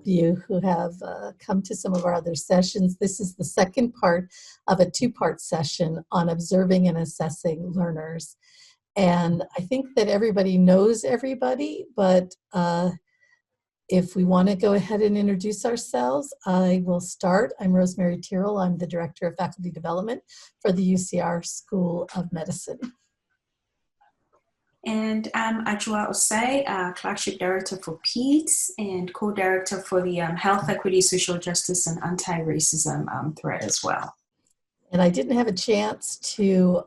you who have come to some of our other sessions. This is the second part of a two-part session on observing and assessing learners. And I think that everybody knows everybody, but if we want to go ahead and introduce ourselves, I will start. I'm Rosemary Tyrrell. I'm the Director of Faculty Development for the UCR School of Medicine. And I'm Ajwa Osei, Clerkship Director for PEDS and Co-Director for the Health Equity, Social Justice, and Anti-Racism thread as well. And I didn't have a chance to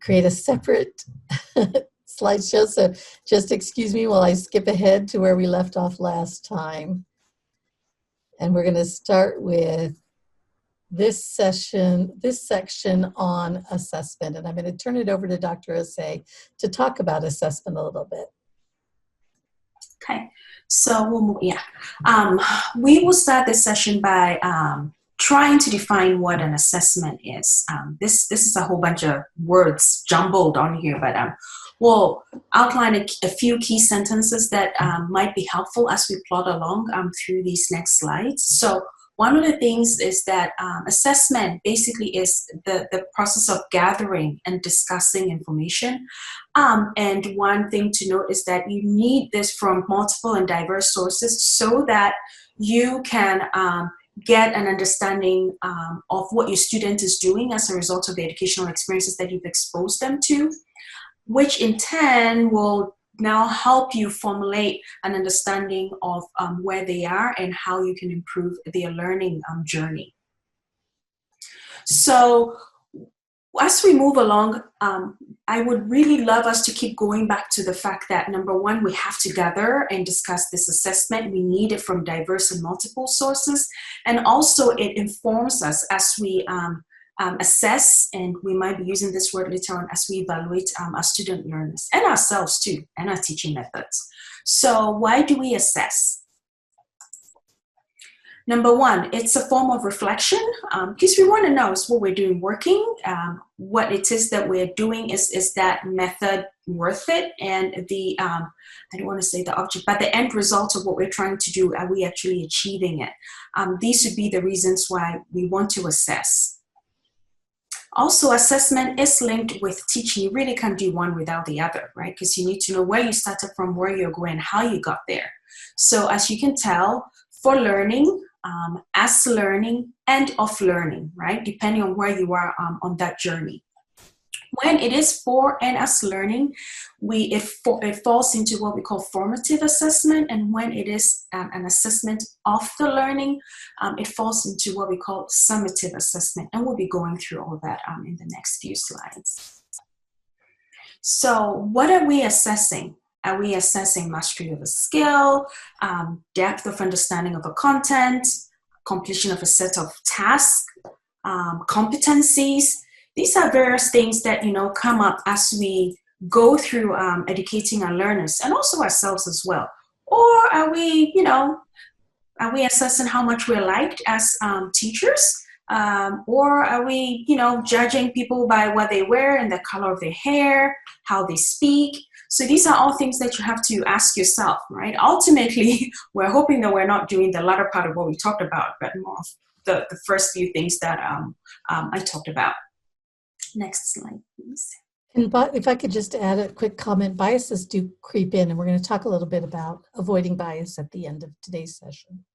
create a separate slideshow, so just excuse me while I skip ahead to where we left off last time. And we're going to start with this section on assessment, and I'm going to turn it over to Dr. Osei to talk about assessment a little bit. Okay, so we'll move, we will start this session by trying to define what an assessment is. This is a whole bunch of words jumbled on here, but we'll outline a few key sentences that might be helpful as we plot along through these next slides. So one of the things is that assessment basically is the process of gathering and discussing information. And one thing to note is that you need this from multiple and diverse sources so that you can get an understanding of what your student is doing as a result of the educational experiences that you've exposed them to, which in turn will now help you formulate an understanding of where they are and how you can improve their learning journey. So as we move along, I would really love us to keep going back to the fact that, number one, we have to gather and discuss this assessment. We need it from diverse and multiple sources. And also it informs us as we assess, and we might be using this word later on, as we evaluate our student learners and ourselves too, and our teaching methods. So why do we assess? Number one, it's a form of reflection because we want to know is what we're doing working, what it is that we're doing, is that method worth it, and the, I don't want to say the object, but the end result of what we're trying to do, are we actually achieving it? These would be the reasons why we want to assess. Also, assessment is linked with teaching. You really can't do one without the other, right? Because you need to know where you started from, where you're going, how you got there. So as you can tell, for learning, as learning, and of learning, right? Depending on where you are on that journey. When it is for and as learning, it falls into what we call formative assessment, and when it is an assessment of the learning, it falls into what we call summative assessment, and we'll be going through all that in the next few slides. So what are we assessing? Are we assessing mastery of a skill, depth of understanding of a content, completion of a set of tasks, competencies? These are various things that, come up as we go through educating our learners and also ourselves as well. Or are we, are we assessing how much we're liked as teachers? Or are we, judging people by what they wear and the color of their hair, how they speak? So these are all things that you have to ask yourself, right? Ultimately, we're hoping that we're not doing the latter part of what we talked about, but more of the first few things that I talked about. Next slide, please. And if I could just add a quick comment, biases do creep in, and we're going to talk a little bit about avoiding bias at the end of today's session.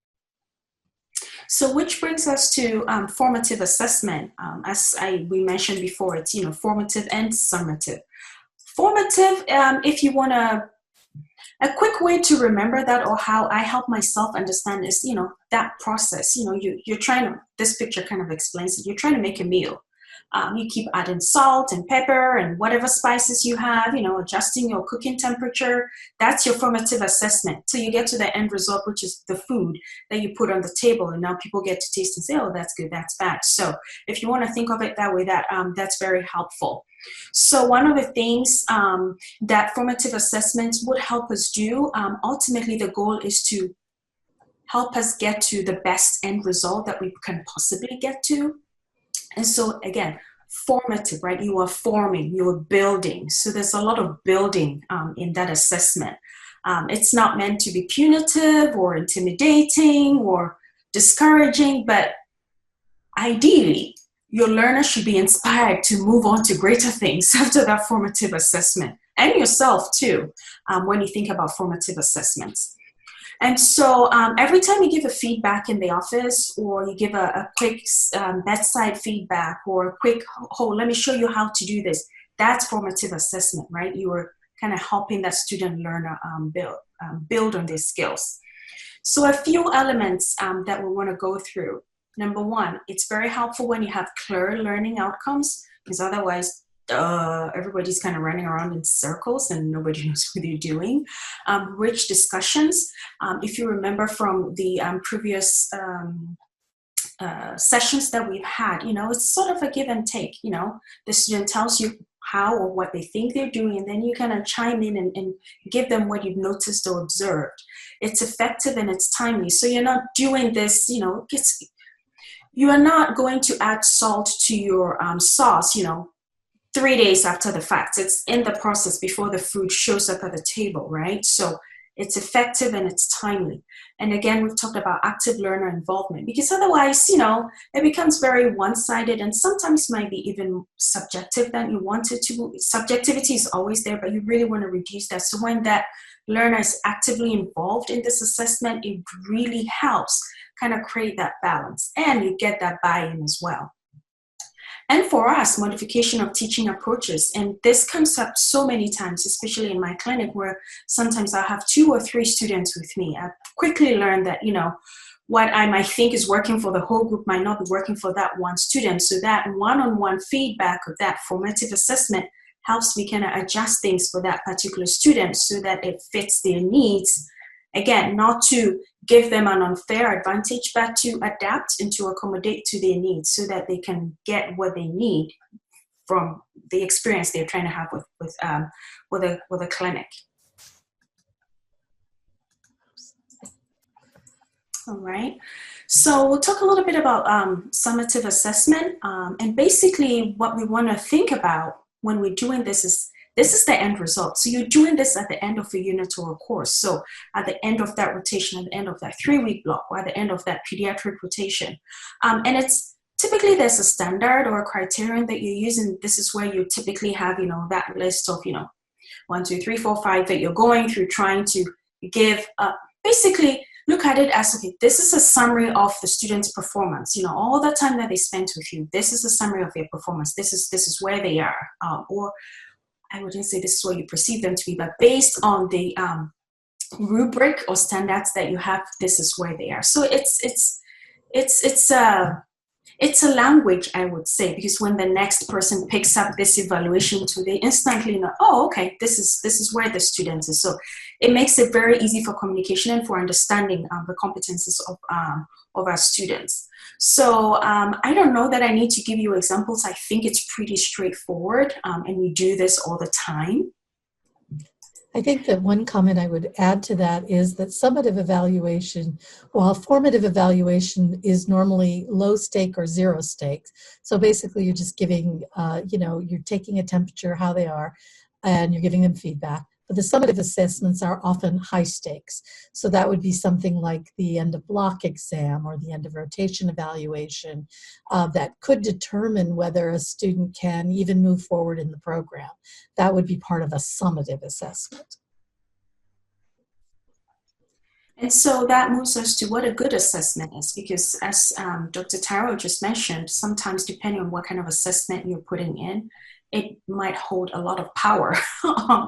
So which brings us to formative assessment. As we mentioned before, it's formative and summative. Formative, if you want a quick way to remember that, or how I help myself understand, is that process. You're trying to, this picture kind of explains it. You're trying to make a meal. You keep adding salt and pepper and whatever spices you have, adjusting your cooking temperature. That's your formative assessment. So you get to the end result, which is the food that you put on the table. And now people get to taste and say, oh, that's good, that's bad. So if you want to think of it that way, that's very helpful. So one of the things that formative assessments would help us do, ultimately the goal is to help us get to the best end result that we can possibly get to. And so again, formative, right? You are forming, you are building. So there's a lot of building in that assessment. It's not meant to be punitive or intimidating or discouraging, but ideally, your learner should be inspired to move on to greater things after that formative assessment, and yourself too, when you think about formative assessments. And so every time you give a feedback in the office, or you give a quick bedside feedback, or a quick, oh, let me show you how to do this, that's formative assessment, right? You are kind of helping that student learner build on their skills. So a few elements that we want to go through. Number one, it's very helpful when you have clear learning outcomes, because otherwise everybody's kind of running around in circles and nobody knows what they're doing. Rich discussions. If you remember from the previous sessions that we've had, it's sort of a give and take. The student tells you how or what they think they're doing, and then you kind of chime in and give them what you've noticed or observed. It's effective and it's timely. So you're not doing this, you are not going to add salt to your sauce, 3 days after the fact. It's in the process before the food shows up at the table, right? So it's effective and it's timely. And again, we've talked about active learner involvement, because otherwise, it becomes very one-sided and sometimes might be even subjective than you want it to. Subjectivity is always there, but you really want to reduce that. So when that learner is actively involved in this assessment, it really helps kind of create that balance, and you get that buy-in as well. And for us, modification of teaching approaches. And this comes up so many times, especially in my clinic, where sometimes I'll have 2 or 3 students with me. I quickly learned that, what I might think is working for the whole group might not be working for that one student. So that one-on-one feedback of that formative assessment helps me kind of adjust things for that particular student so that it fits their needs. Again, not to give them an unfair advantage, but to adapt and to accommodate to their needs so that they can get what they need from the experience they're trying to have with a clinic. All right. So we'll talk a little bit about summative assessment. And basically what we want to think about when we're doing this is the end result. So you're doing this at the end of a unit or a course. So at the end of that rotation, at the end of that 3-week block, or at the end of that pediatric rotation. And it's typically there's a standard or a criterion that you're using. This is where you typically have, that list of, 1, 2, 3, 4, 5 that you're going through, trying to give basically look at it as, okay, this is a summary of the student's performance. All the time that they spent with you, this is a summary of their performance. This is where they are, or I wouldn't say this is what you perceive them to be, but based on the rubric or standards that you have, this is where they are. So it's a language, I would say, because when the next person picks up this evaluation tool, they instantly know, oh, okay, this is where the student is. So it makes it very easy for communication and for understanding the competences of our students. So I don't know that I need to give you examples. I think it's pretty straightforward, and we do this all the time. I think that one comment I would add to that is that summative evaluation, while formative evaluation is normally low stake or 0 stakes. So basically you're just giving, you're taking a temperature, how they are, and you're giving them feedback. But the summative assessments are often high stakes. So that would be something like the end of block exam or the end of rotation evaluation that could determine whether a student can even move forward in the program. That would be part of a summative assessment. And so that moves us to what a good assessment is, because as Dr. Taro just mentioned, sometimes depending on what kind of assessment you're putting in, it might hold a lot of power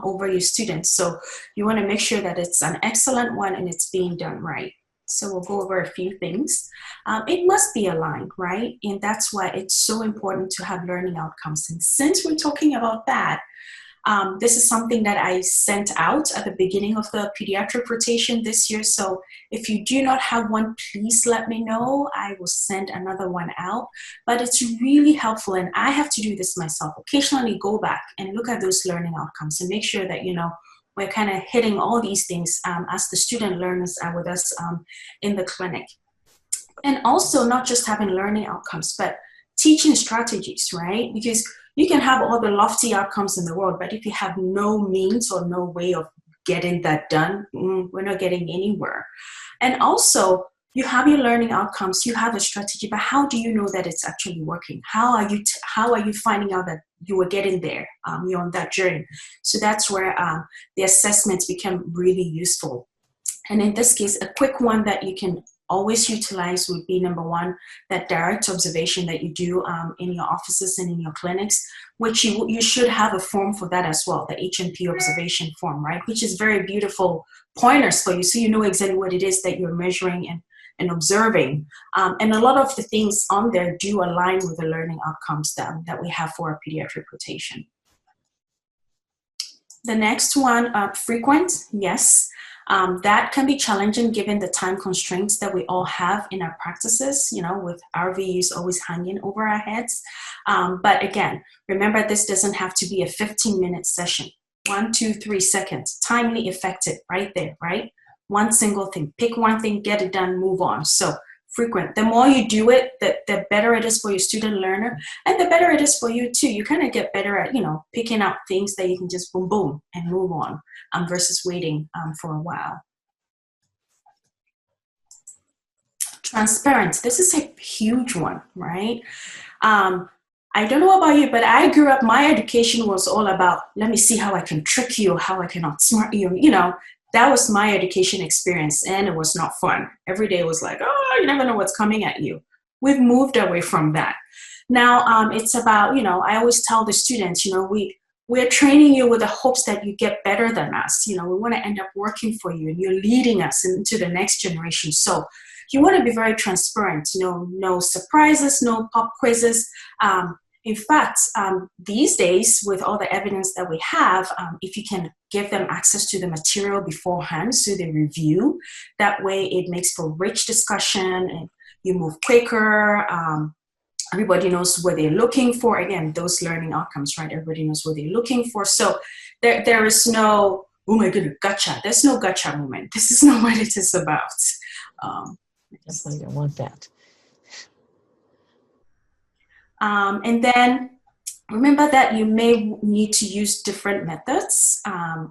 over your students. So you want to make sure that it's an excellent one and it's being done right. So we'll go over a few things. It must be aligned, right? And that's why it's so important to have learning outcomes. And since we're talking about that, this is something that I sent out at the beginning of the pediatric rotation this year. So if you do not have one, please let me know. I will send another one out. But it's really helpful, and I have to do this myself. Occasionally go back and look at those learning outcomes and make sure that, we're kind of hitting all these things as the student learners are with us in the clinic. And also not just having learning outcomes, but teaching strategies, right? Because you can have all the lofty outcomes in the world, but if you have no means or no way of getting that done, we're not getting anywhere. And also, you have your learning outcomes, you have a strategy, but how do you know that it's actually working? How are you finding out that you were getting there? You're on that journey. So that's where the assessments become really useful. And in this case, a quick one that you can always utilize would be, number one, that direct observation that you do in your offices and in your clinics, which you should have a form for that as well, the H&P observation form, right? Which is very beautiful pointers for you, so you know exactly what it is that you're measuring and observing. And a lot of the things on there do align with the learning outcomes that we have for our pediatric rotation. The next one, frequent, yes. That can be challenging given the time constraints that we all have in our practices, with RVUs always hanging over our heads. But again, remember, this doesn't have to be a 15-minute session. 1, 2, 3 seconds, timely, effective, right there, right? One single thing, pick one thing, get it done, move on. So frequent. The more you do it, the better it is for your student learner, and the better it is for you too. You kind of get better at, picking out things that you can just boom, boom, and move on versus waiting for a while. Transparent. This is a huge one, right? I don't know about you, but I grew up, my education was all about, let me see how I can trick you, how I can outsmart you, That was my education experience, and it was not fun. Every day was like, oh, you never know what's coming at you. We've moved away from that. Now, it's about, I always tell the students, we're training you with the hopes that you get better than us. We want to end up working for you, and you're leading us into the next generation. So you want to be very transparent, no surprises, no pop quizzes. In fact, these days, with all the evidence that we have, if you can give them access to the material beforehand so they review, that way it makes for rich discussion and you move quicker. Everybody knows what they're looking for. Again, those learning outcomes, right? Everybody knows what they're looking for. So there is no, oh my goodness, gotcha. There's no gotcha moment. This is not what it is about. Definitely don't want that. And then remember that you may need to use different methods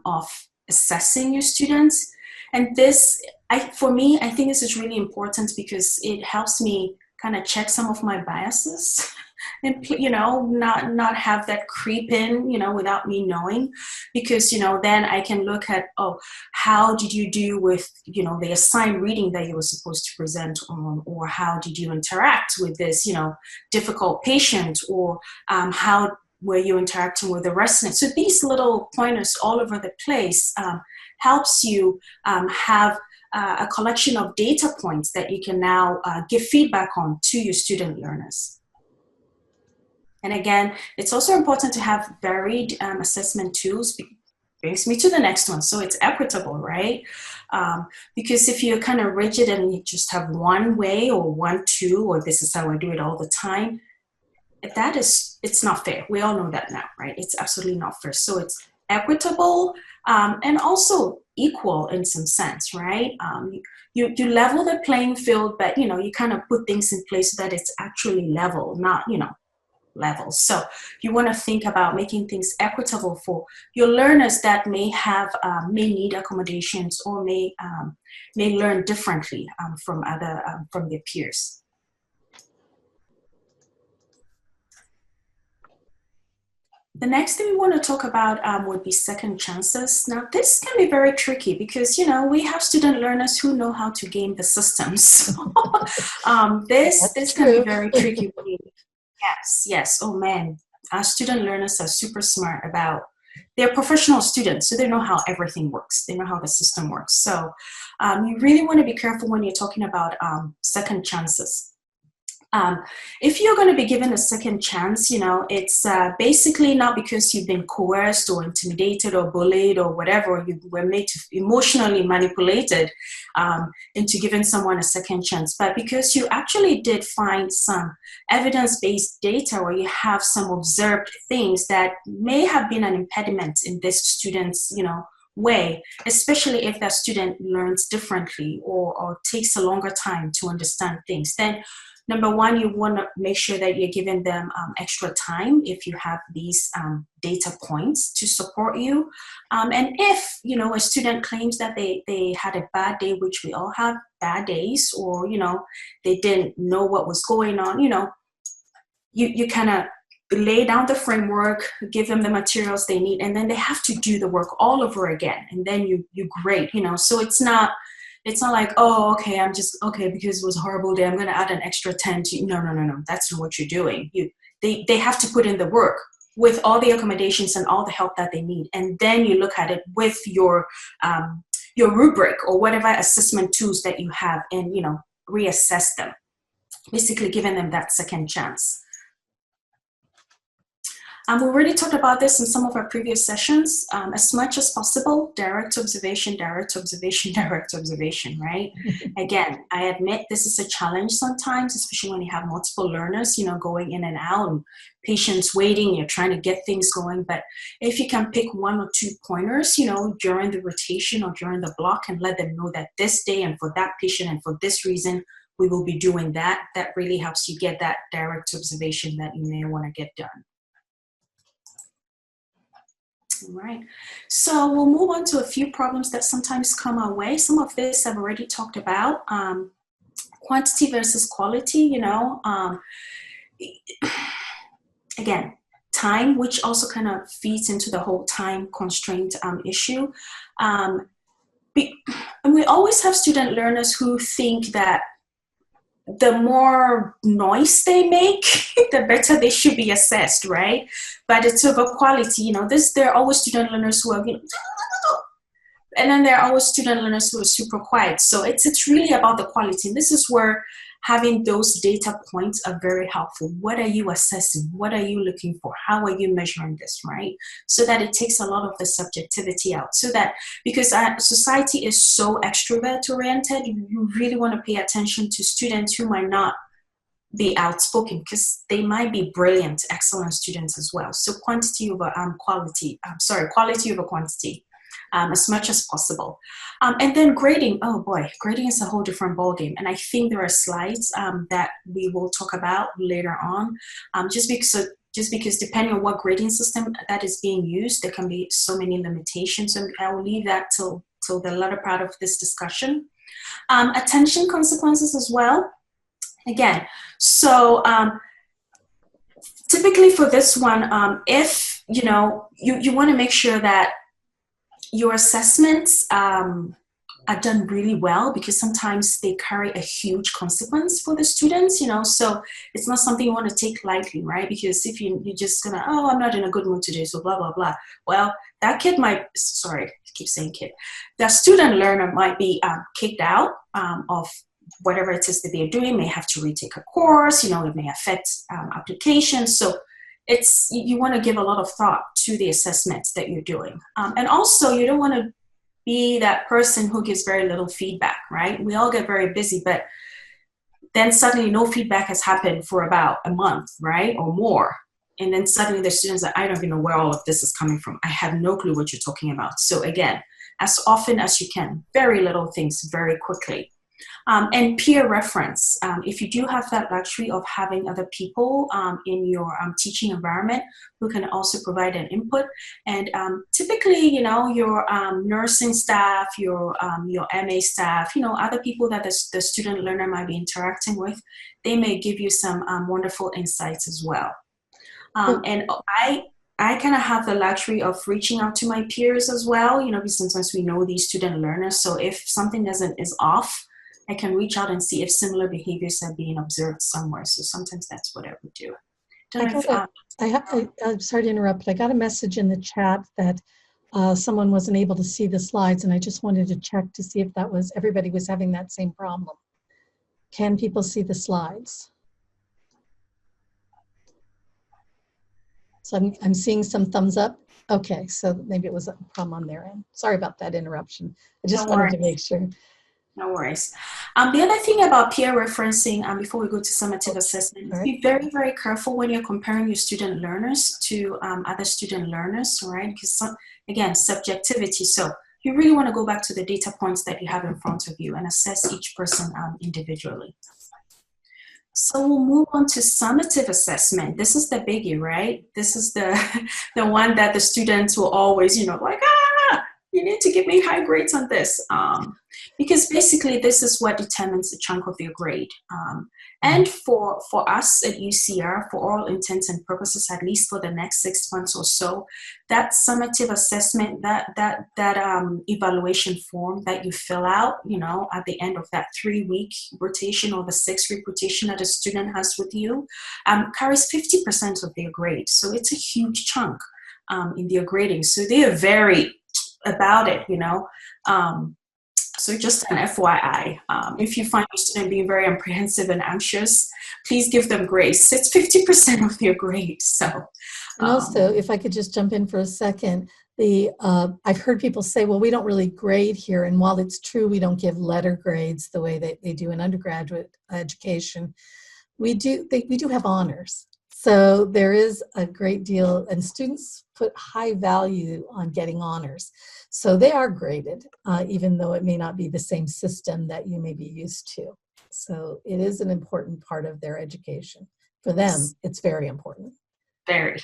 of assessing your students. And this, for me, I think this is really important because it helps me kind of check some of my biases and, not have that creep in, without me knowing, because, then I can look at, how did you do with, the assigned reading that you were supposed to present on, or how did you interact with this, difficult patient, or how were you interacting with the resident? So these little pointers all over the place helps you have a collection of data points that you can now give feedback on to your student learners. And again, it's also important to have varied assessment tools. Brings me to the next one. So it's equitable, right? Because if you're kind of rigid and you just have one way or one, two, or this is how I do it all the time, it's not fair. We all know that now, right? It's absolutely not fair. So it's equitable and also equal in some sense, right? You level the playing field, but you kind of put things in place so that it's actually level, not levels. So you want to think about making things equitable for your learners that may need accommodations or may learn differently from their peers. The next thing we want to talk about would be second chances. Now, this can be very tricky because, we have student learners who know how to game the systems. This can be very tricky. Yes. Oh, man. Our student learners are super smart they're professional students, so they know how everything works. They know how the system works. So you really want to be careful when you're talking about second chances. If you're going to be given a second chance, it's basically not because you've been coerced or intimidated or bullied or whatever, you were made to emotionally manipulated into giving someone a second chance, but because you actually did find some evidence-based data where you have some observed things that may have been an impediment in this student's, way, especially if that student learns differently or takes a longer time to understand things, then Number one, you want to make sure that you're giving them extra time if you have these data points to support you. And if, a student claims that they had a bad day, which we all have bad days, or, they didn't know what was going on, you kind of lay down the framework, give them the materials they need, and then they have to do the work all over again. And then you grade, so it's not like, oh, okay, because it was a horrible day, I'm going to add an extra 10 to, no. That's not what you're doing. They have to put in the work with all the accommodations and all the help that they need. And then you look at it with your rubric or whatever assessment tools that you have and, reassess them, basically giving them that second chance. We already talked about this in some of our previous sessions. As much as possible, direct observation, right? Again, I admit this is a challenge sometimes, especially when you have multiple learners, going in and out, and patients waiting, you're trying to get things going. But if you can pick 1 or 2 pointers, during the rotation or during the block, and let them know that this day and for that patient and for this reason, we will be doing that, that really helps you get that direct observation that you may want to get done. All right, so we'll move on to a few problems that sometimes come our way. Some of this I've already talked about. Quantity versus quality, again, time, which also kind of feeds into the whole time constraint issue. And we always have student learners who think that the more noise they make, the better they should be assessed, right? But it's about quality, there are always student learners who are, and then there are always student learners who are super quiet. So it's really about the quality. And this is where having those data points are very helpful. What are you assessing? What are you looking for? How are you measuring this, right? So that it takes a lot of the subjectivity out. So that, because our society is so extrovert oriented, you really want to pay attention to students who might not be outspoken, because they might be brilliant, excellent students as well. So quantity over quality over quantity. As much as possible. And then grading, oh boy, grading is a whole different ballgame. And I think there are slides that we will talk about later on, just because depending on what grading system that is being used, there can be so many limitations. And I will leave that till the latter part of this discussion. Attention consequences as well. Again, so typically for this one, if, you want to make sure that your assessments are done really well, because sometimes they carry a huge consequence for the students, so it's not something you want to take lightly, right? Because if you're just gonna, oh, I'm not in a good mood today, so blah, blah, blah. Well, that kid might, sorry, I keep saying kid, that student learner might be kicked out of whatever it is that they're doing, may have to retake a course, it may affect applications. So you want to give a lot of thought to the assessments that you're doing. And also, you don't want to be that person who gives very little feedback, right? We all get very busy, but then suddenly no feedback has happened for about a month, right? Or more. And then suddenly the students are, I don't even know where all of this is coming from. I have no clue what you're talking about. So again, as often as you can, very little things very quickly. And peer reference. If you do have that luxury of having other people in your teaching environment who can also provide an input, and typically, your nursing staff, your MA staff, other people that the student learner might be interacting with, they may give you some wonderful insights as well. And I kind of have the luxury of reaching out to my peers as well, because sometimes we know these student learners. So if something is off, I can reach out and see if similar behaviors are being observed somewhere. So sometimes that's what I would do. I'm sorry to interrupt, but I got a message in the chat that someone wasn't able to see the slides, and I just wanted to check to see if everybody was having that same problem. Can people see the slides? So I'm seeing some thumbs up. Okay, so maybe it was a problem on their end. Sorry about that interruption. I just wanted to make sure. No worries. The other thing about peer referencing, before we go to summative assessment, is be very, very careful when you're comparing your student learners to other student learners, right? Because, again, subjectivity. So you really want to go back to the data points that you have in front of you and assess each person individually. So we'll move on to summative assessment. This is the biggie, right? This is the the one that the students will always, like, you need to give me high grades on this. Because basically this is what determines the chunk of your grade. And for us at UCR, for all intents and purposes, at least for the next 6 months or so, that summative assessment, that evaluation form that you fill out, at the end of that 3-week rotation or the 6-week rotation that a student has with you, carries 50% of their grade. So it's a huge chunk in their grading. So they are very about it, so just an FYI, if you find your student being very apprehensive and anxious, please give them grace. It's 50% of their grade. So, and also, if I could just jump in for a second, I've heard people say, well, we don't really grade here. And while it's true, we don't give letter grades the way that they do in undergraduate education, we do have honors. So there is a great deal, and students put high value on getting honors. So they are graded, even though it may not be the same system that you may be used to. So it is an important part of their education. For them, it's very important. Very.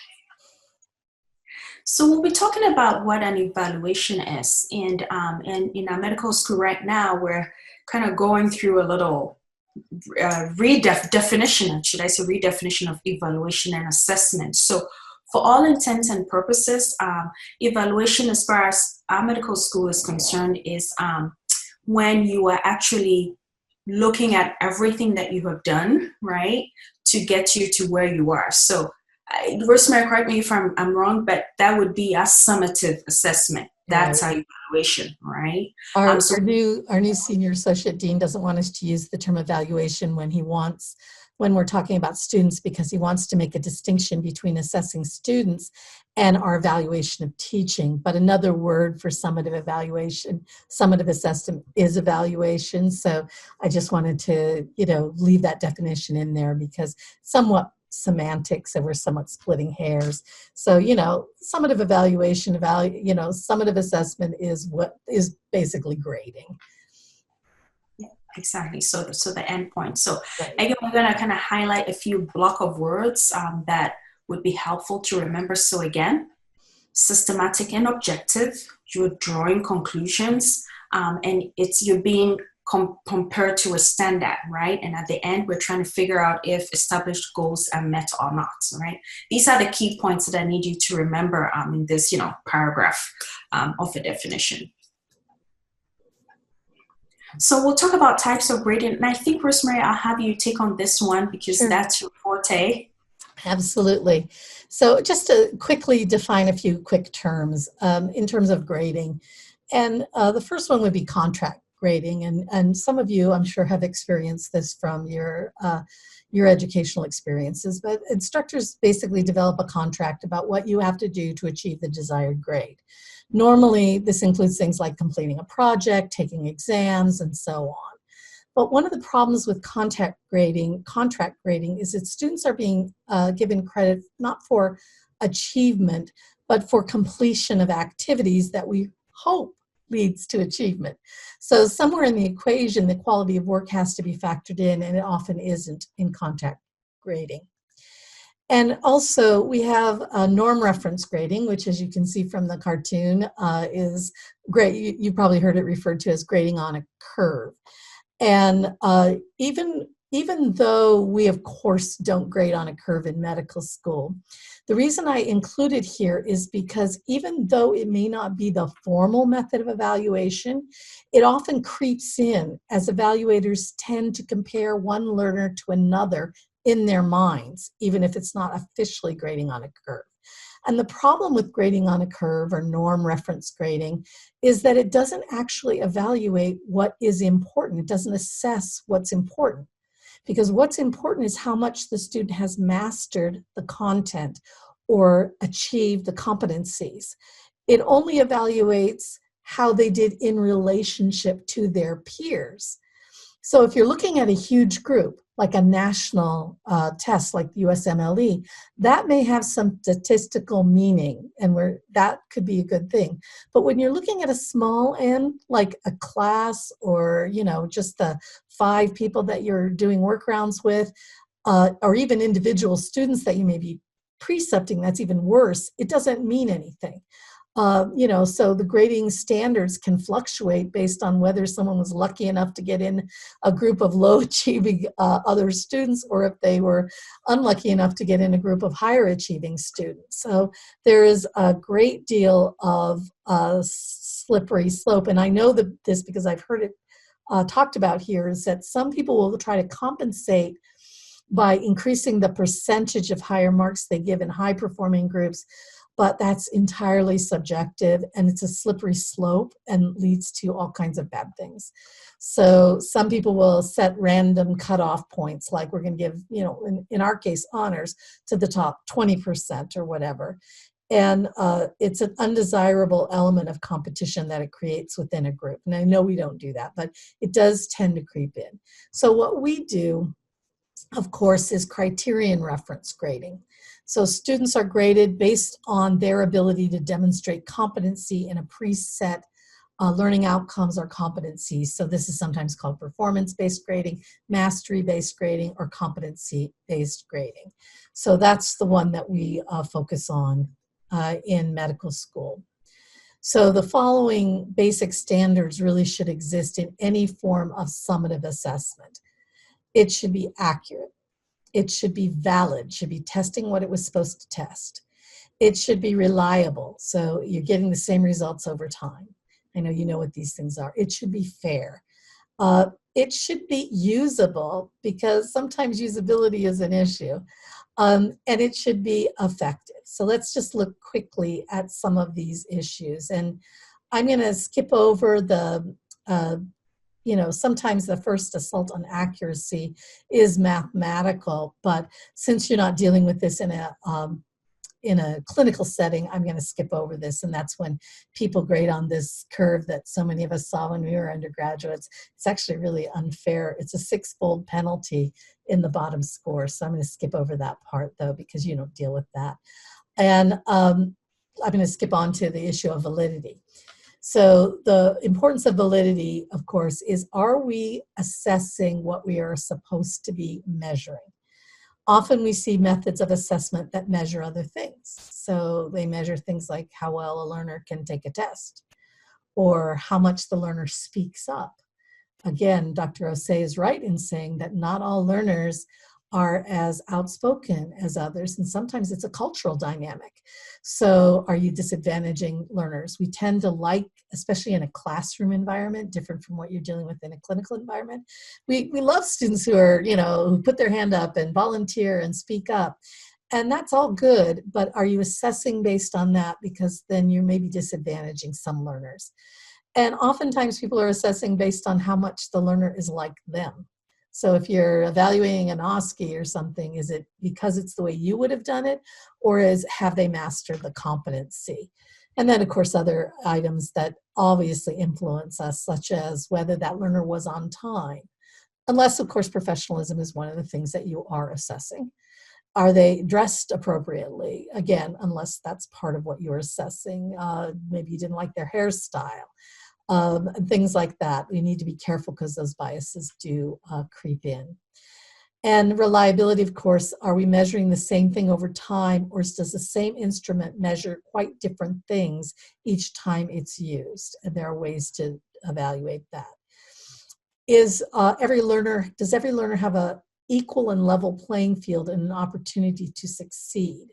So we'll be talking about what an evaluation is. And in our medical school right now, we're kind of going through a little redefinition of evaluation and assessment. So for all intents and purposes, evaluation as far as our medical school is concerned is when you are actually looking at everything that you have done, right, to get you to where you are. So Rosemary, correct me if I'm wrong, but that would be a summative assessment. That's our evaluation, right? Our new senior associate dean doesn't want us to use the term evaluation when we're talking about students, because he wants to make a distinction between assessing students and our evaluation of teaching. But another word for summative assessment is evaluation. So I just wanted to, leave that definition in there, because somewhat semantics and we're somewhat splitting hairs. So, summative evaluation, summative assessment is what is basically grading. Yeah, exactly. So the end point. So again, we're going to kind of highlight a few block of words that would be helpful to remember. So again, systematic and objective, you're drawing conclusions, and you're being compared to a standard, right? And at the end, we're trying to figure out if established goals are met or not, right? These are the key points that I need you to remember in this, paragraph of a definition. So we'll talk about types of grading. And I think, Rosemary, I'll have you take on this one, because that's your forte. Absolutely. So just to quickly define a few quick terms in terms of grading. And the first one would be contract grading, and some of you, I'm sure, have experienced this from your educational experiences, but instructors basically develop a contract about what you have to do to achieve the desired grade. Normally, this includes things like completing a project, taking exams, and so on. But one of the problems with contract grading is that students are being given credit not for achievement, but for completion of activities that we hope leads to achievement. So somewhere in the equation, the quality of work has to be factored in, and it often isn't in contract grading. And also we have norm reference grading, which, as you can see from the cartoon, is great. You probably heard it referred to as grading on a curve. And even though we, of course, don't grade on a curve in medical school, the reason I include it here is because even though it may not be the formal method of evaluation, it often creeps in as evaluators tend to compare one learner to another in their minds, even if it's not officially grading on a curve. And the problem with grading on a curve or norm reference grading is that it doesn't actually evaluate what is important. It doesn't assess what's important. Because what's important is how much the student has mastered the content or achieved the competencies. It only evaluates how they did in relationship to their peers. So if you're looking at a huge group, like a national test like USMLE, that may have some statistical meaning, and that could be a good thing. But when you're looking at a small n, like a class or, just the 5 people that you're doing work rounds with, or even individual students that you may be precepting, that's even worse, it doesn't mean anything. So the grading standards can fluctuate based on whether someone was lucky enough to get in a group of low achieving other students, or if they were unlucky enough to get in a group of higher achieving students. So there is a great deal of slippery slope. And I know this because I've heard it talked about here, is that some people will try to compensate by increasing the percentage of higher marks they give in high performing groups. But that's entirely subjective, and it's a slippery slope and leads to all kinds of bad things. So some people will set random cutoff points, like we're going to give, in our case, honors to the top 20% or whatever. And it's an undesirable element of competition that it creates within a group. And I know we don't do that, but it does tend to creep in. So what we do, of course, is criterion reference grading. So students are graded based on their ability to demonstrate competency in a preset learning outcomes or competencies. So this is sometimes called performance-based grading, mastery-based grading, or competency-based grading. So that's the one that we focus on in medical school. So the following basic standards really should exist in any form of summative assessment. It should be accurate. It should be valid, should be testing what it was supposed to test. It should be reliable, so you're getting the same results over time. I know you know what these things are. It should be fair. It should be usable, because sometimes usability is an issue. And it should be effective. So let's just look quickly at some of these issues. And I'm going to skip over the sometimes the first assault on accuracy is mathematical, but since you're not dealing with this in a clinical setting, I'm going to skip over this. And that's when people grade on this curve that so many of us saw when we were undergraduates. It's actually really unfair. It's a 6-fold penalty in the bottom score. So I'm going to skip over that part, though, because you don't deal with that. And I'm going to skip on to the issue of validity. So the importance of validity, of course, is, are we assessing what we are supposed to be measuring? Often we see methods of assessment that measure other things. So they measure things like how well a learner can take a test, or how much the learner speaks up. Again, Dr. Osei is right in saying that not all learners are as outspoken as others, and sometimes it's a cultural dynamic. So are you disadvantaging learners? We tend to like, especially in a classroom environment, different from what you're dealing with in a clinical environment, we love students who are, who put their hand up and volunteer and speak up. And that's all good, but are you assessing based on that? Because then you may be disadvantaging some learners. And oftentimes people are assessing based on how much the learner is like them. So if you're evaluating an OSCE or something, is it because it's the way you would have done it, or have they mastered the competency? And then, of course, other items that obviously influence us, such as whether that learner was on time. Unless, of course, professionalism is one of the things that you are assessing. Are they dressed appropriately? Again, unless that's part of what you're assessing. Maybe you didn't like their hairstyle. And things like that. We need to be careful because those biases do creep in. And reliability, of course, are we measuring the same thing over time, or does the same instrument measure quite different things each time it's used? And there are ways to evaluate that. Does every learner have an equal and level playing field and an opportunity to succeed?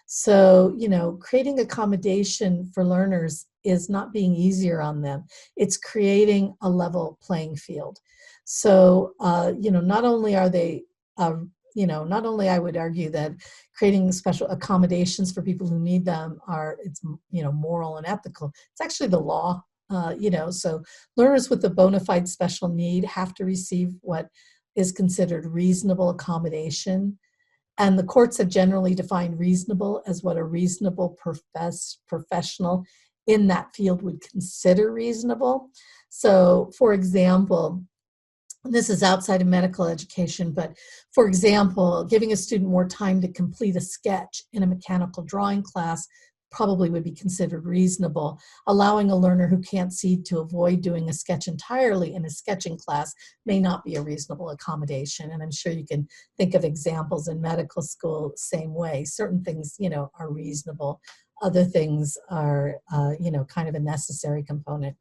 So, creating accommodation for learners is not being easier on them. It's creating a level playing field. So, not only are they, not only I would argue that creating special accommodations for people who need them it's moral and ethical. It's actually the law, so learners with a bona fide special need have to receive what is considered reasonable accommodation. And the courts have generally defined reasonable as what a reasonable professional in that field would consider reasonable. So, for example, This is outside of medical education, but for example, giving a student more time to complete a sketch in a mechanical drawing class probably would be considered reasonable. Allowing a learner who can't see to avoid doing a sketch entirely in a sketching class may not be a reasonable accommodation. And I'm sure you can think of examples in medical school same way. Certain things, are reasonable. Other things are, kind of a necessary component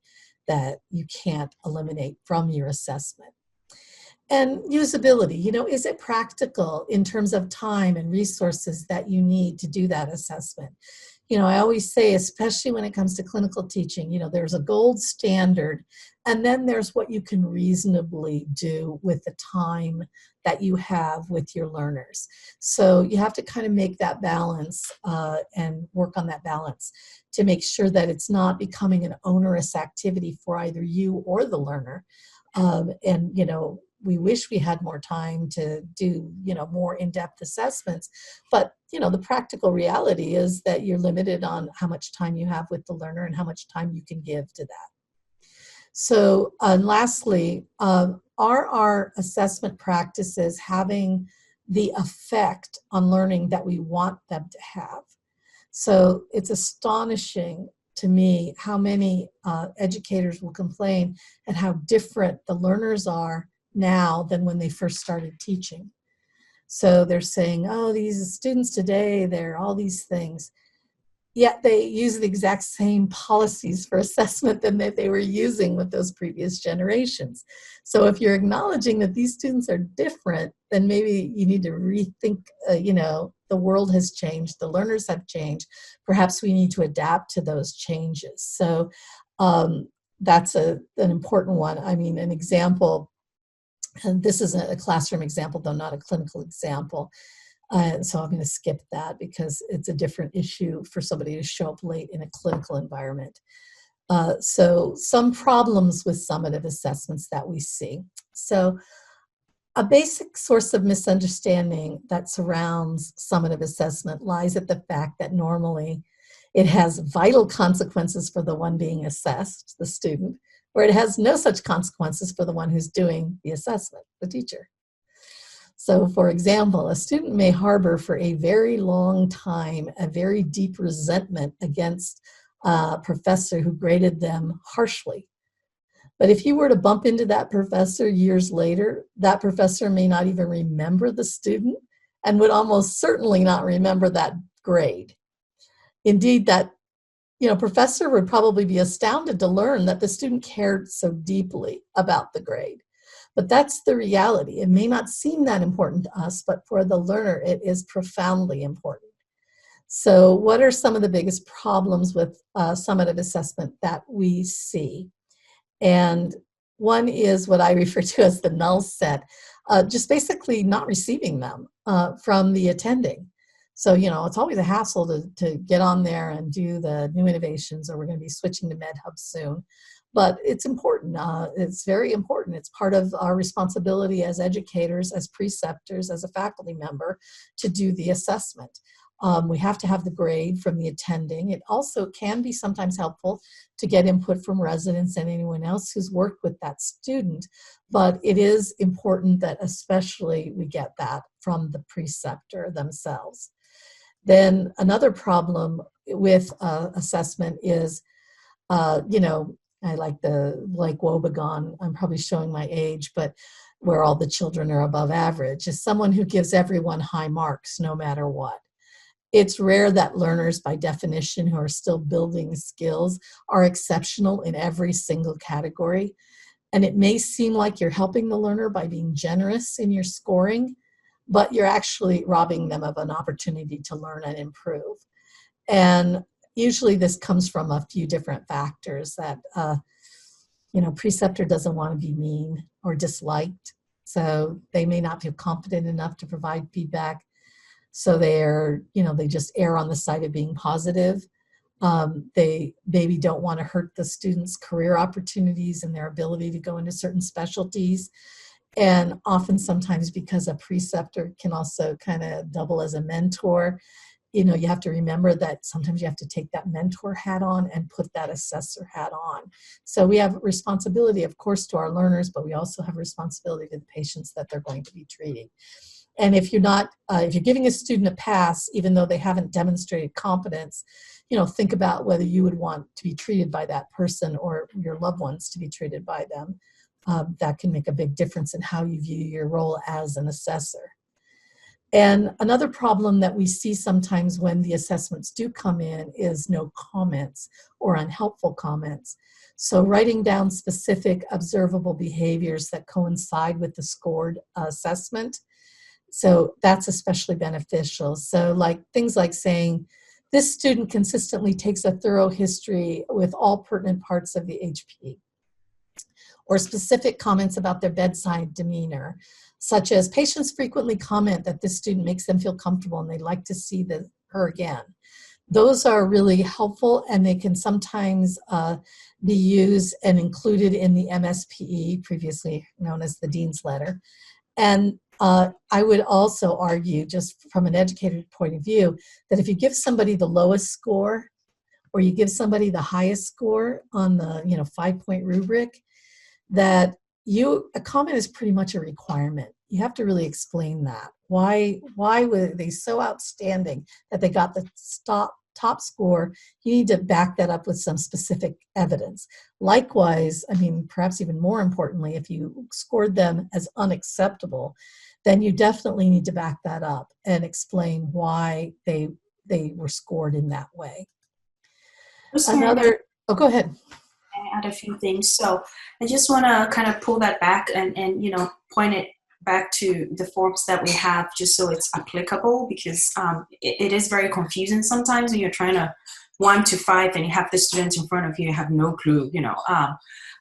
that you can't eliminate from your assessment. And usability, is it practical in terms of time and resources that you need to do that assessment? I always say, especially when it comes to clinical teaching, there's a gold standard, and then there's what you can reasonably do with the time that you have with your learners. So you have to kind of make that balance and work on that balance to make sure that it's not becoming an onerous activity for either you or the learner. We wish we had more time to do, more in-depth assessments, but, the practical reality is that you're limited on how much time you have with the learner and how much time you can give to that. So, lastly, are our assessment practices having the effect on learning that we want them to have? So it's astonishing to me how many educators will complain at how different the learners are now than when they first started teaching. So they're saying, oh, these students today, they're all these things. Yet they use the exact same policies for assessment than that they were using with those previous generations. So if you're acknowledging that these students are different, then maybe you need to rethink, the world has changed, the learners have changed. Perhaps we need to adapt to those changes. So that's an important one. I mean, an example, and this is a classroom example, though not a clinical example. So I'm going to skip that because it's a different issue for somebody to show up late in a clinical environment. So some problems with summative assessments that we see. So a basic source of misunderstanding that surrounds summative assessment lies at the fact that normally it has vital consequences for the one being assessed, the student, where it has no such consequences for the one who's doing the assessment, the teacher. So, for example, a student may harbor for a very long time a very deep resentment against a professor who graded them harshly. But if you were to bump into that professor years later, that professor may not even remember the student and would almost certainly not remember that grade. Indeed, that professor would probably be astounded to learn that the student cared so deeply about the grade. But that's the reality. It may not seem that important to us, but for the learner, it is profoundly important. So what are some of the biggest problems with summative assessment that we see? And one is what I refer to as the null set, just basically not receiving them from the attending. So, it's always a hassle to get on there and do the new innovations, or we're going to be switching to MedHub soon. But it's important. It's very important. It's part of our responsibility as educators, as preceptors, as a faculty member to do the assessment. We have to have the grade from the attending. It also can be sometimes helpful to get input from residents and anyone else who's worked with that student. But it is important that especially we get that from the preceptor themselves. Then another problem with assessment is, I like Wobegon, I'm probably showing my age, but where all the children are above average, is someone who gives everyone high marks no matter what. It's rare that learners, by definition, who are still building skills are exceptional in every single category. And it may seem like you're helping the learner by being generous in your scoring, but you're actually robbing them of an opportunity to learn and improve. And usually this comes from a few different factors that, preceptor doesn't want to be mean or disliked. So they may not feel confident enough to provide feedback. So they just err on the side of being positive. They maybe don't want to hurt the students' career opportunities and their ability to go into certain specialties. And often sometimes because a preceptor can also kind of double as a mentor, you know, you have to remember that sometimes you have to take that mentor hat on and put that assessor hat on. So we have responsibility, of course, to our learners, but we also have responsibility to the patients that they're going to be treating. And if you're not, if you're giving a student a pass, even though they haven't demonstrated competence, you know, think about whether you would want to be treated by that person or your loved ones to be treated by them. That can make a big difference in how you view your role as an assessor. And another problem that we see sometimes when the assessments do come in is no comments or unhelpful comments. So writing down specific observable behaviors that coincide with the scored assessment. So that's especially beneficial. So like things like saying, this student consistently takes a thorough history with all pertinent parts of the HP. Or specific comments about their bedside demeanor, such as patients frequently comment that this student makes them feel comfortable and they'd like to see her again. Those are really helpful, and they can sometimes be used and included in the MSPE, previously known as the Dean's Letter. And I would also argue, just from an educated point of view, that if you give somebody the lowest score or you give somebody the highest score on the 5-point rubric, that a comment is pretty much a requirement. You have to really explain that. Why were they so outstanding that they got the top score? You need to back that up with some specific evidence. Likewise, I mean, perhaps even more importantly, if you scored them as unacceptable, then you definitely need to back that up and explain why they were scored in that way. Go ahead. Add a few things. So I just want to kind of pull that back and point it back to the forms that we have, just so it's applicable, because it is very confusing sometimes when you're trying to 1 to 5 and you have the students in front of you, you have no clue,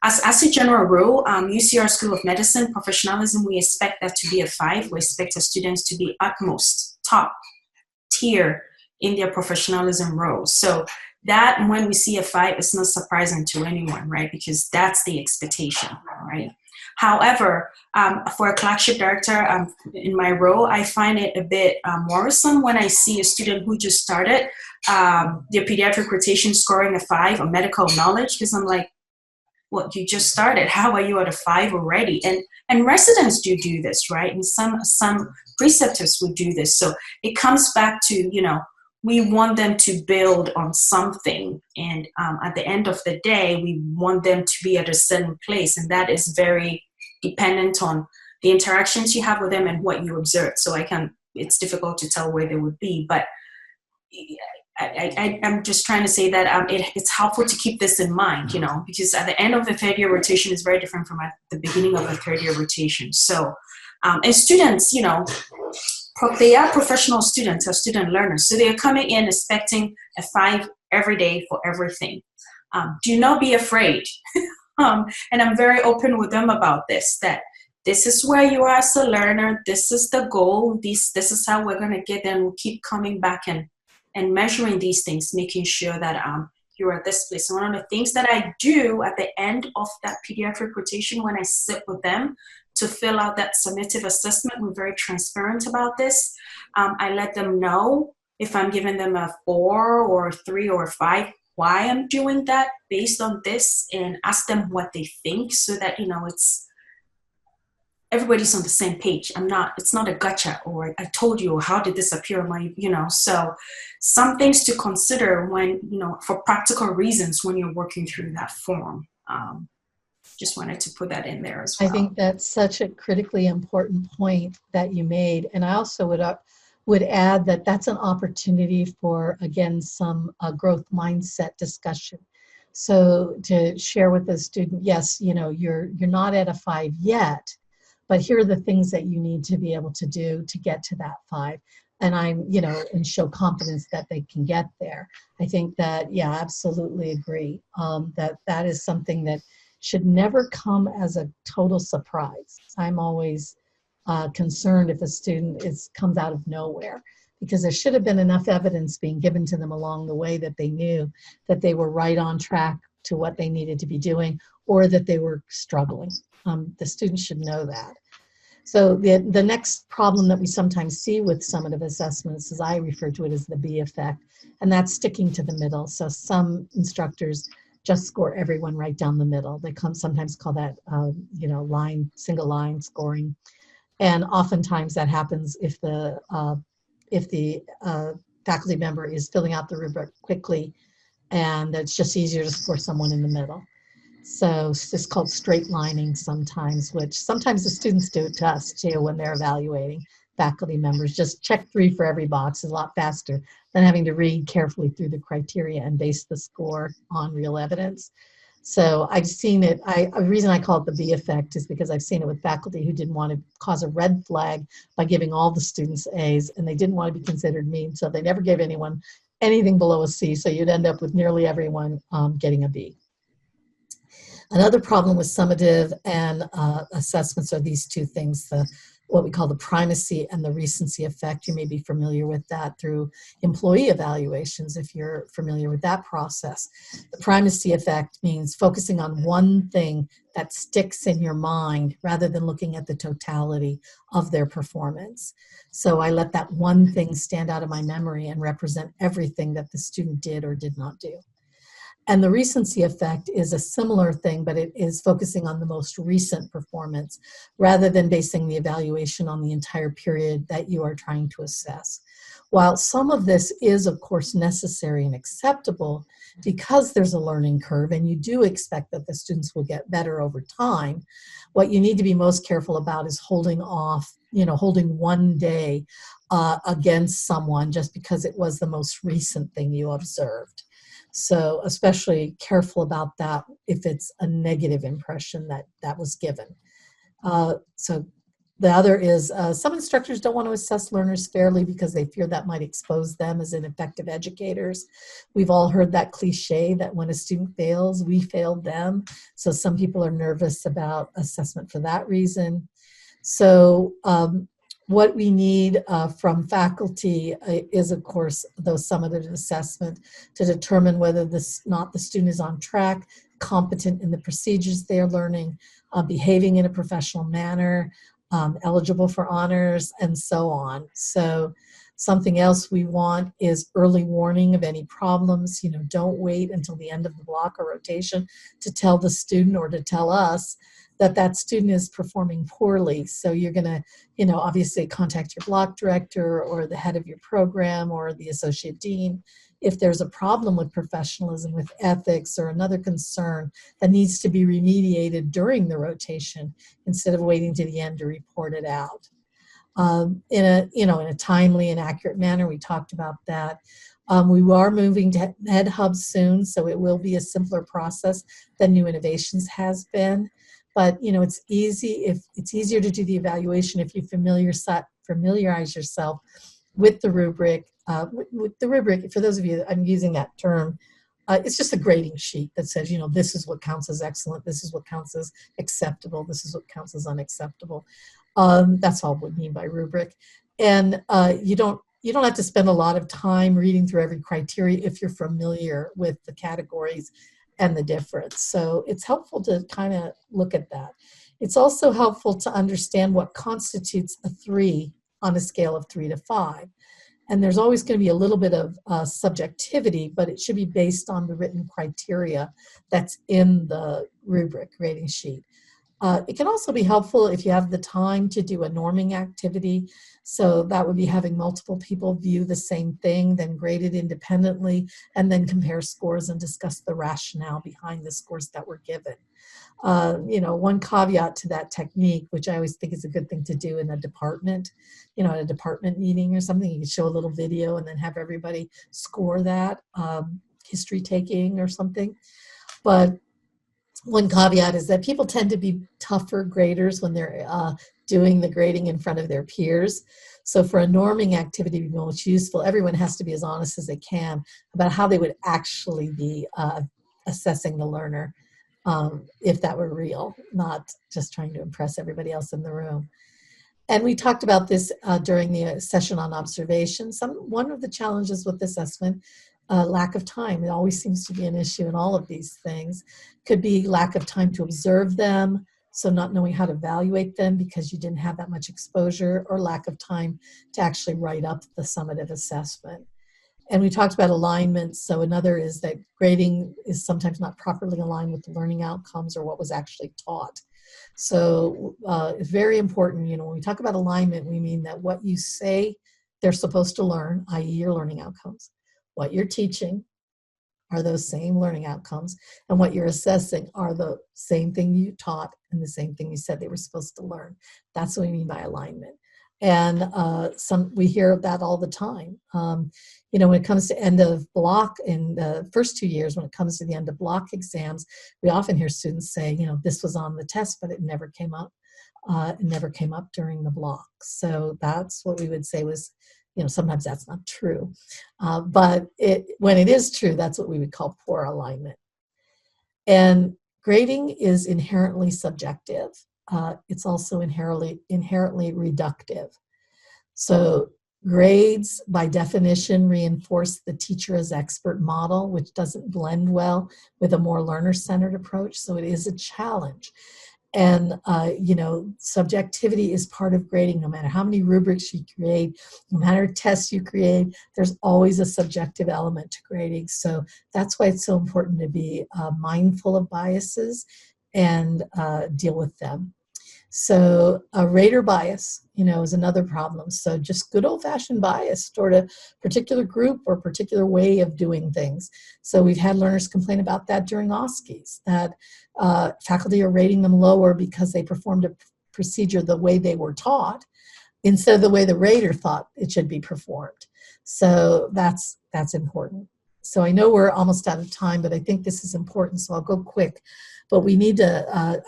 As a general rule, UCR School of Medicine professionalism, we expect that to be a 5. We expect our students to be utmost top tier in their professionalism roles. So that when we see a 5, it's not surprising to anyone, right? Because that's the expectation, right? However, for a clerkship director in my role, I find it a bit worrisome when I see a student who just started their pediatric rotation scoring a 5 on medical knowledge, because I'm like, well, you just started. How are you at a 5 already? And residents do this, right? And some preceptors would do this. So it comes back to, we want them to build on something. And at the end of the day, we want them to be at a certain place. And that is very dependent on the interactions you have with them and what you observe. So it's difficult to tell where they would be. But I'm just trying to say that it's helpful to keep this in mind, because at the end of the third-year rotation is very different from at the beginning of the third-year rotation. So, and students, they are professional students or student learners. So they're coming in expecting a 5 every day for everything. Do not be afraid. And I'm very open with them about this, that this is where you are as a learner. This is the goal. This is how we're going to get them. We'll keep coming back and measuring these things, making sure that you're at this place. And one of the things that I do at the end of that pediatric rotation when I sit with them to fill out that summative assessment, we're very transparent about this. I let them know if I'm giving them a 4 or a 3 or a 5, why I'm doing that based on this, and ask them what they think, so that, it's everybody's on the same page. It's not a gotcha, or I told you, or how did this appear on my, so some things to consider when, for practical reasons when you're working through that form. Just wanted to put that in there as well. I think that's such a critically important point that you made. And I also would add that that's an opportunity for, again, some growth mindset discussion. So to share with the student, yes, you're not at a 5 yet, but here are the things that you need to be able to do to get to that 5. And and show confidence that they can get there. I think that, yeah, absolutely agree. That is something that should never come as a total surprise. I'm always concerned if a student comes out of nowhere, because there should have been enough evidence being given to them along the way that they knew that they were right on track to what they needed to be doing, or that they were struggling. The students should know that. So the next problem that we sometimes see with summative assessments, as I refer to it, as the B effect, and that's sticking to the middle. So some instructors just score everyone right down the middle. They sometimes call that, single line scoring, and oftentimes that happens if the faculty member is filling out the rubric quickly, and it's just easier to score someone in the middle. So it's just called straight lining sometimes, which sometimes the students do it to us too when they're evaluating faculty members. Just check 3 for every box is a lot faster than having to read carefully through the criteria and base the score on real evidence. So I've seen it. The reason I call it the B effect is because I've seen it with faculty who didn't want to cause a red flag by giving all the students A's, and they didn't want to be considered mean, so they never gave anyone anything below a C, so you'd end up with nearly everyone getting a B. Another problem with summative and assessments are these two things, what we call the primacy and the recency effect. You may be familiar with that through employee evaluations if you're familiar with that process. The primacy effect means focusing on one thing that sticks in your mind rather than looking at the totality of their performance. So I let that one thing stand out of my memory and represent everything that the student did or did not do. And the recency effect is a similar thing, but it is focusing on the most recent performance rather than basing the evaluation on the entire period that you are trying to assess. While some of this is, of course, necessary and acceptable because there's a learning curve and you do expect that the students will get better over time, what you need to be most careful about is holding one day against someone just because it was the most recent thing you observed. So especially careful about that if it's a negative impression that was given. So the other is some instructors don't want to assess learners fairly because they fear that might expose them as ineffective educators. We've all heard that cliche that when a student fails, we failed them. So some people are nervous about assessment for that reason. So what we need from faculty is, of course, those summative assessment to determine whether the student is on track, competent in the procedures they are learning, behaving in a professional manner, eligible for honors, and so on. So something else we want is early warning of any problems. Don't wait until the end of the block or rotation to tell the student or to tell us that student is performing poorly. So you're going to, obviously contact your block director or the head of your program or the associate dean if there's a problem with professionalism, with ethics, or another concern that needs to be remediated during the rotation instead of waiting to the end to report it out. In a timely and accurate manner. We talked about that. We are moving to Head Hub soon, so it will be a simpler process than New Innovations has been. But it's easier to do the evaluation if you familiarize yourself with the rubric. With the rubric, for those of you, I'm using that term, it's just a grading sheet that says, this is what counts as excellent, this is what counts as acceptable, this is what counts as unacceptable. That's all we mean by rubric. And you don't have to spend a lot of time reading through every criteria if you're familiar with the categories and the difference. So it's helpful to kind of look at that. It's also helpful to understand what constitutes a 3 on a scale of 3 to 5. And there's always going to be a little bit of subjectivity, but it should be based on the written criteria that's in the rubric grading sheet. It can also be helpful if you have the time to do a norming activity. So that would be having multiple people view the same thing, then grade it independently, and then compare scores and discuss the rationale behind the scores that were given. One caveat to that technique, which I always think is a good thing to do in a department, at a department meeting or something, you can show a little video and then have everybody score that, history taking or something. But one caveat is that people tend to be tougher graders when they're doing the grading in front of their peers. So for a norming activity to be most useful, everyone has to be as honest as they can about how they would actually be assessing the learner if that were real, not just trying to impress everybody else in the room. And we talked about this during the session on observation. One of the challenges with assessment, lack of time. It always seems to be an issue in all of these things. Could be lack of time to observe them, So not knowing how to evaluate them because you didn't have that much exposure, or lack of time to actually write up the summative assessment. And we talked about alignment. So another is that grading is sometimes not properly aligned with the learning outcomes or what was actually taught. So it's very important, when we talk about alignment, we mean that what you say they're supposed to learn, i.e. your learning outcomes, what you're teaching are those same learning outcomes, and what you're assessing are the same thing you taught and the same thing you said they were supposed to learn. That's what we mean by alignment. And we hear that all the time. When it comes to end of block in the first 2 years, when it comes to the end of block exams, we often hear students say, this was on the test, but it never came up. It never came up during the block. So that's what we would say was, sometimes that's not true. But when it is true, that's what we would call poor alignment. And grading is inherently subjective. It's also inherently reductive. So grades, by definition, reinforce the teacher as expert model, which doesn't blend well with a more learner-centered approach. So it is a challenge. And, subjectivity is part of grading. No matter how many rubrics you create, no matter tests you create, there's always a subjective element to grading. So that's why it's so important to be mindful of biases and deal with them. So rater bias, is another problem. So just good old-fashioned bias toward a particular group or particular way of doing things. So we've had learners complain about that during OSCEs, that faculty are rating them lower because they performed a procedure the way they were taught instead of the way the rater thought it should be performed. So that's important. So I know we're almost out of time, but I think this is important, so I'll go quick. But we need to,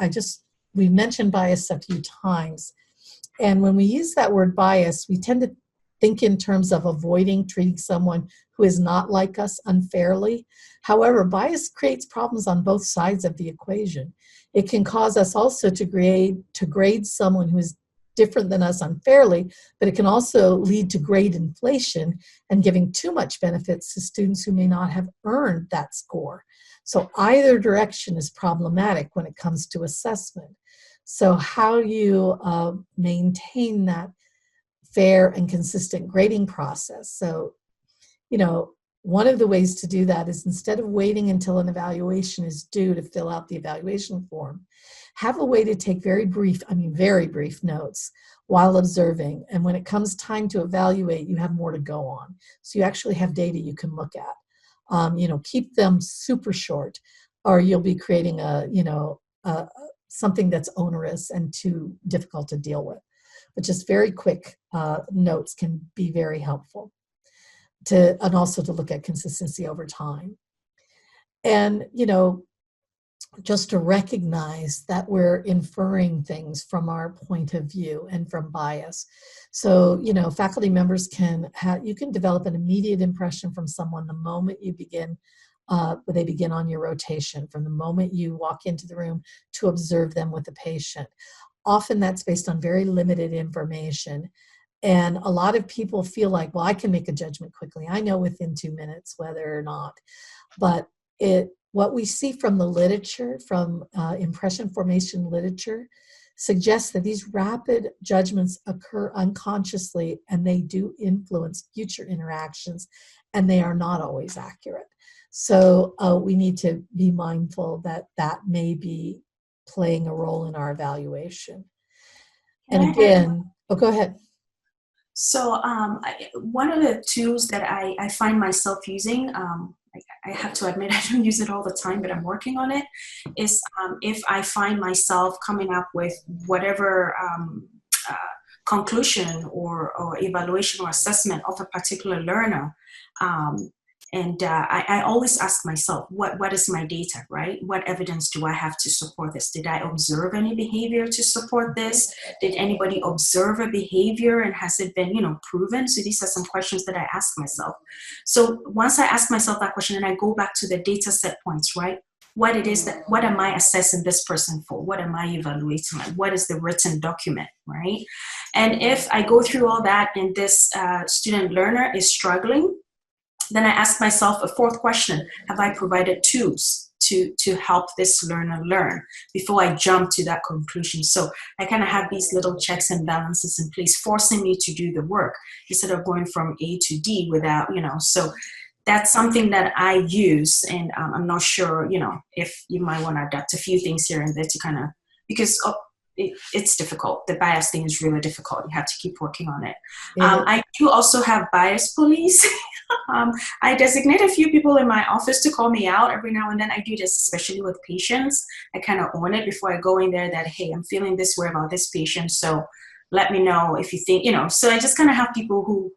we mentioned bias a few times. And when we use that word bias, we tend to think in terms of avoiding treating someone who is not like us unfairly. However, bias creates problems on both sides of the equation. It can cause us also to grade someone who is different than us unfairly, but it can also lead to grade inflation and giving too much benefits to students who may not have earned that score. So either direction is problematic when it comes to assessment. So how you maintain that fair and consistent grading process. So, one of the ways to do that is, instead of waiting until an evaluation is due to fill out the evaluation form, have a way to take very brief notes while observing. And when it comes time to evaluate, you have more to go on. So you actually have data you can look at. Keep them super short, or you'll be creating something that's onerous and too difficult to deal with. But just very quick notes can be very helpful, and also to look at consistency over time. And, just to recognize that we're inferring things from our point of view and from bias. So, faculty members you can develop an immediate impression from someone the moment you begin they begin on your rotation, from the moment you walk into the room to observe them with the patient. Often that's based on very limited information. And a lot of people feel like, well, I can make a judgment quickly. I know within 2 minutes whether or not. But what we see from the literature, from impression formation literature, suggests that these rapid judgments occur unconsciously, and they do influence future interactions, and they are not always accurate. So we need to be mindful that that may be playing a role in our evaluation. And again, go ahead. So one of the tools that I find myself using, I have to admit I don't use it all the time, but I'm working on it, is if I find myself coming up with whatever conclusion or evaluation or assessment of a particular learner, and I always ask myself, what is my data, right? What evidence do I have to support this? Did I observe any behavior to support this? Did anybody observe a behavior, and has it been, proven? So these are some questions that I ask myself. So once I ask myself that question, and I go back to the data set points, right? What am I assessing this person for? What am I evaluating? What is the written document, right? And if I go through all that and this student learner is struggling, then I ask myself a fourth question: have I provided tools to help this learner learn before I jump to that conclusion. So I kind of have these little checks and balances in place, forcing me to do the work instead of going from A to D without, so that's something that I use. And I'm not sure, if you might want to adapt a few things here and there to kind of, because it's difficult. The bias thing is really difficult. You have to keep working on it. I do also have bias police. I designate a few people in my office to call me out every now and then. I do this especially with patients. I kind of own it before I go in there that, hey, I'm feeling this way about this patient. So let me know if you think, so I just kind of have people who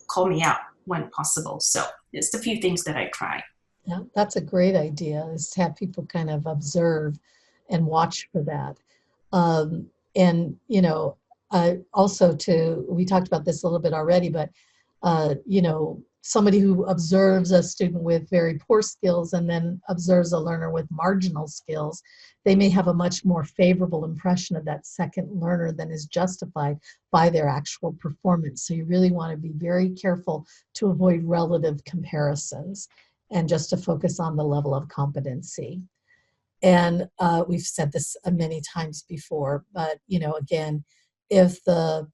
call me out when possible. So it's a few things that I try. Yeah, that's a great idea, is to have people kind of observe and watch for that. And, also we talked about this a little bit already, but, somebody who observes a student with very poor skills and then observes a learner with marginal skills, they may have a much more favorable impression of that second learner than is justified by their actual performance. So you really want to be very careful to avoid relative comparisons and just to focus on the level of competency. And we've said this many times before, but, again, if the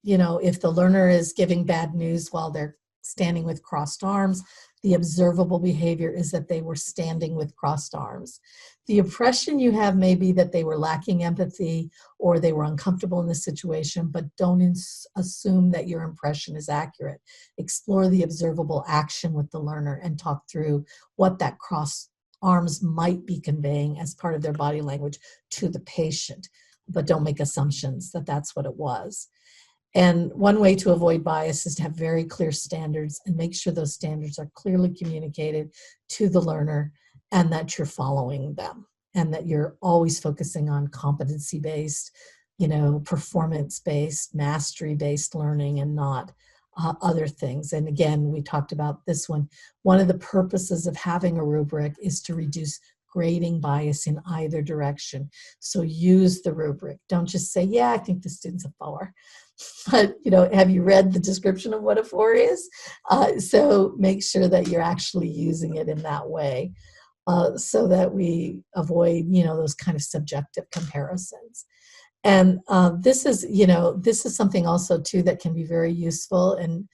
learner is giving bad news while they're standing with crossed arms, the observable behavior is that they were standing with crossed arms. The impression you have may be that they were lacking empathy or they were uncomfortable in the situation, but don't assume that your impression is accurate. Explore the observable action with the learner and talk through what that crossed arms might be conveying as part of their body language to the patient, but don't make assumptions that that's what it was. And one way to avoid bias is to have very clear standards and make sure those standards are clearly communicated to the learner and that you're following them and that you're always focusing on competency-based, performance-based, mastery-based learning and not other things. And again, we talked about this one. One of the purposes of having a rubric is to reduce grading bias in either direction. So use the rubric. Don't just say, yeah, I think the student's a 4. But, have you read the description of what a 4 is? So make sure that you're actually using it in that way so that we avoid, those kind of subjective comparisons. And this is something also too that can be very useful. And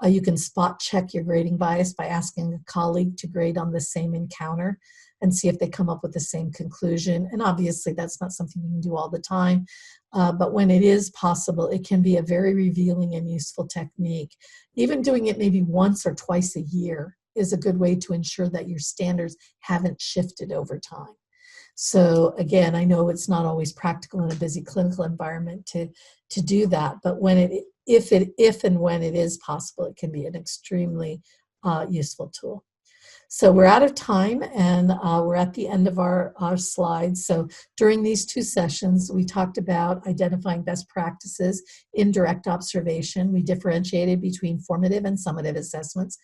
you can spot check your grading bias by asking a colleague to grade on the same encounter and see if they come up with the same conclusion. And obviously that's not something you can do all the time, but when it is possible, it can be a very revealing and useful technique. Even doing it maybe once or twice a year is a good way to ensure that your standards haven't shifted over time. So again, I know it's not always practical in a busy clinical environment to do that, but if and when it is possible, it can be an extremely useful tool. So we're out of time and we're at the end of our slides. So during these 2 sessions, we talked about identifying best practices in direct observation. We differentiated between formative and summative assessments.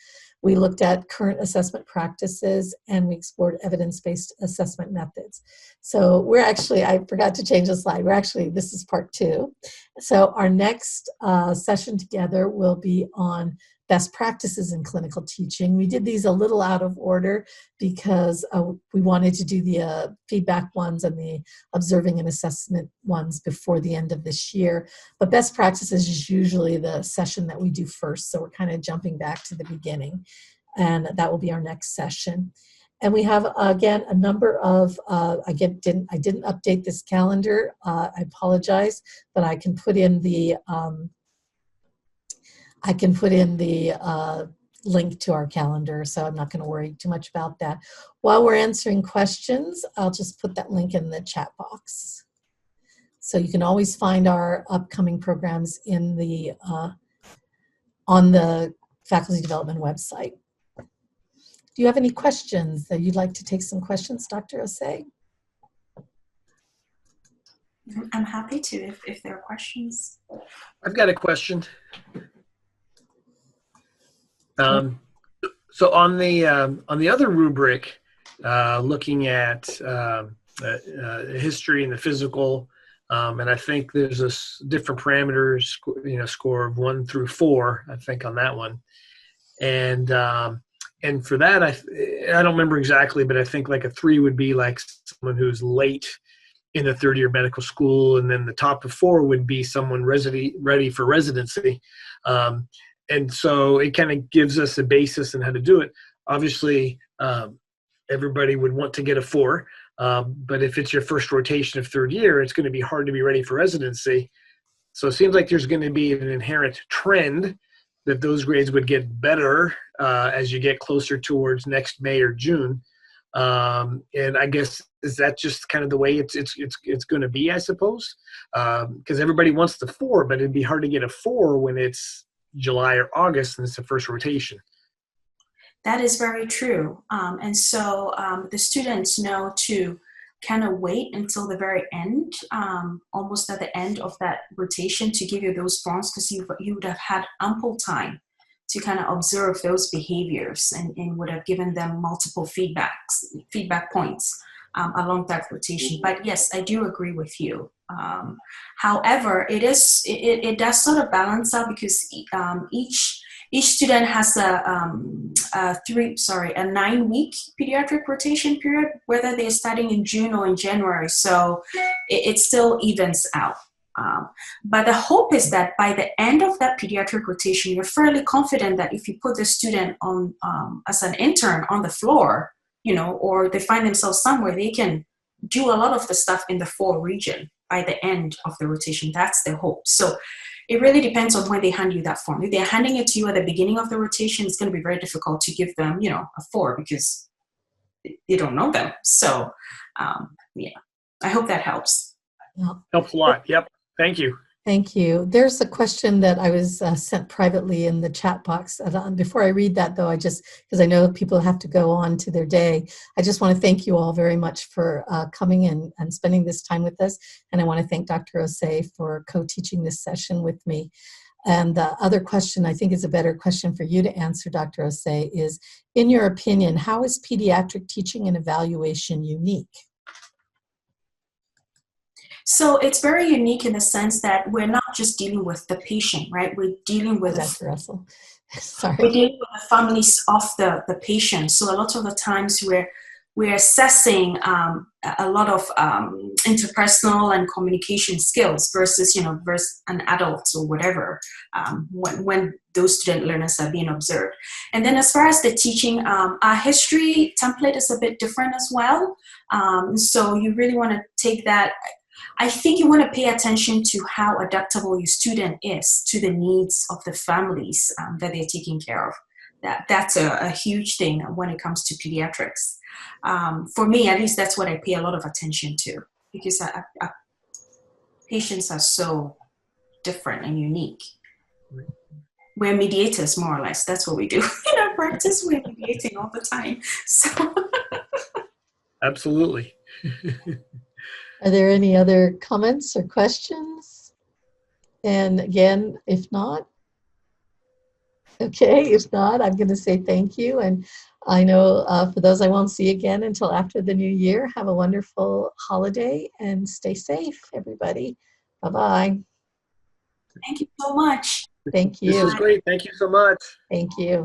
We looked at current assessment practices and we explored evidence-based assessment methods. So I forgot to change the slide. This is part 2. So our next session together will be on best practices in clinical teaching. We did these a little out of order because we wanted to do the feedback ones and the observing and assessment ones before the end of this year. But best practices is usually the session that we do first. So we're kind of jumping back to the beginning. And that will be our next session. And we have, again, a number of, I didn't update this calendar. I apologize, but I can put in the link to our calendar, so I'm not going to worry too much about that. While we're answering questions, I'll just put that link in the chat box. So you can always find our upcoming programs in the on the faculty development website. Do you have any questions that you'd like to take some questions, Dr. Osei? I'm happy to if there are questions. I've got a question. So on the other rubric, looking at history and the physical, and I think there's a different parameters, score of 1 through 4, I think on that one. And And for that, I don't remember exactly, but I think like a 3 would be like someone who's late in the third year of medical school, and then the top of 4 would be someone ready for residency. And so it kind of gives us a basis on how to do it. Obviously, everybody would want to get a 4, but if it's your first rotation of third year, it's going to be hard to be ready for residency. So it seems like there's going to be an inherent trend that those grades would get better as you get closer towards next May or June. And I guess, is that just kind of the way it's going to be, I suppose? Because everybody wants the 4, but it'd be hard to get a 4 when it's July or August and it's the first rotation. That is very true. And so the students know to kind of wait until the very end, almost at the end of that rotation, to give you those forms, because you would have had ample time to kind of observe those behaviors and would have given them multiple feedback points along that rotation. But yes, I do agree with you. However, it does sort of balance out, because each student has a 9-week pediatric rotation period, whether they're starting in June or in January. So it still evens out. But the hope is that by the end of that pediatric rotation, you're fairly confident that if you put the student on as an intern on the floor, or they find themselves somewhere, they can do a lot of the stuff in the 4 region by the end of the rotation. That's the hope. So it really depends on when they hand you that form. If they're handing it to you at the beginning of the rotation, it's going to be very difficult to give them, a 4, because you don't know them. So, yeah, I hope that helps. Yeah. Helps a lot. Yep. Thank you. Thank you. There's a question that I was sent privately in the chat box. Before I read that, though, because I know people have to go on to their day, I just want to thank you all very much for coming in and spending this time with us. And I want to thank Dr. Osei for co-teaching this session with me. And the other question, I think is a better question for you to answer, Dr. Osei, is, in your opinion, how is pediatric teaching and evaluation unique? So it's very unique in the sense that we're not just dealing with the patient, right? We're dealing with Dr. Russell. Sorry. We're dealing with the families of the patient. So a lot of the times we're assessing a lot of interpersonal and communication skills versus an adult or whatever, when those student learners are being observed. And then as far as the teaching, our history template is a bit different as well. So you really want to take that. I think you want to pay attention to how adaptable your student is to the needs of the families that they're taking care of. That's a huge thing when it comes to pediatrics. For me, at least, that's what I pay a lot of attention to, because patients are so different and unique. We're mediators, more or less. That's what we do. In our practice, we're mediating all the time. So. Absolutely. Are there any other comments or questions? And again, if not, I'm going to say thank you. And I know for those I won't see again until after the new year, have a wonderful holiday and stay safe, everybody. Bye-bye. Thank you so much. Thank you. This is great. Thank you so much. Thank you.